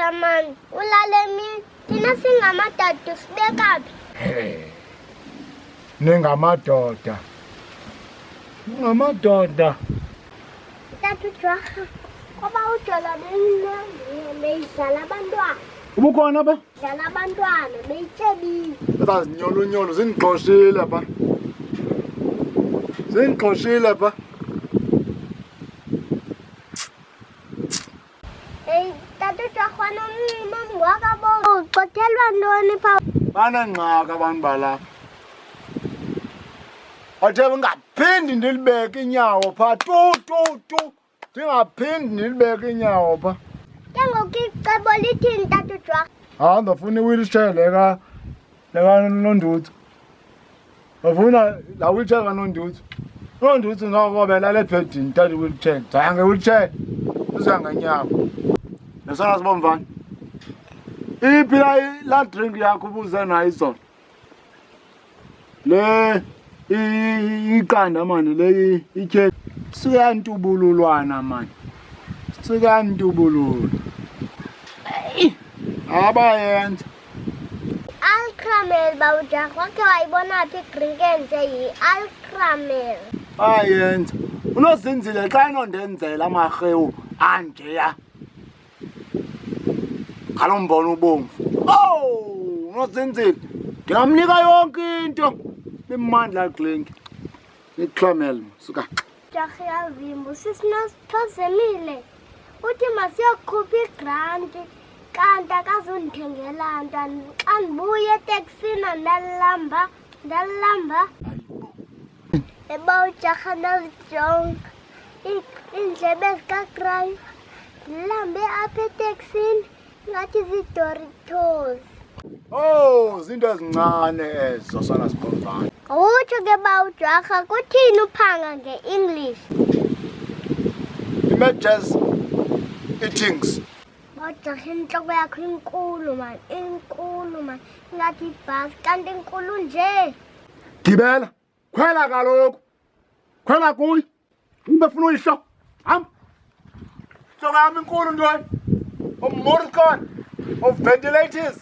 Uyabhala mani, ulale mini. Thina singamadoda sibekaphi? Ningamadoda. Ngamadoda. Tata Jwaga, ngoba ujola beyidlala abantwana. Ubukhona ba? Dlala abantwana, beyityebile. Ezazinyolunyolu zingixoshile ba. Zingixoshile ba. Tata Jwaga nomama wakabo. Uxothelwa ntoni pha? Banengxaki abantu balapha. Athe ungaphindi ndilibeke inyawo pha tu. Ndingaphindi ndilibeke inyawo pha. Ke ngoku icebo lithini Tata Jwaga? Hayi ndifuna i-wheelchair leka Nonduthu. Ndifuna la wheelchair kaNonduthu. Nonduthu ngoba lale ebhedini tata i-wheelchair. Zange wheelchair. Uzangenyawo. Nesona sibomvana. Iphi la drink yakho ubuze nayo izolo? Le iqanda mani le ikhe siyantubululwana mani. Sikantubululu. Abayenza. Alcramel bawujaga wakhe wayibona phi idrink enje yi-Alcramel. Bayenza. Unozinzile xa inondenzela amarhewu anjeya. Ngalombono ubomvu. Oh, unozinzile. Ndingamnika yonke into. Imandla drink. Iclamel suka. Jaga yavimba sisinosithozemile. Uthi masiyokhupha igranti. Kanti akazundithengela nto. Xa ndibuye eteksini ndalamba. Ebawujaga ndazijonga. Iindlebe zikakrayo. Ndilambe apha eteksini. Ngathi ziiDoritos. Oh, zinto ezincane ezo sana sibomvana. Utsho ke bawujaga kuthini uphanga nge-English? Images eatings. Bawujaga intloko yakho inkulu mani, ingathi ibhasi kanti inkulu nje. Gibela. Khwela kaloku. Khwela kuyo. Ubefuna uyisho. Hamba. Intloko yami inkulu ntoni? Of ventilators.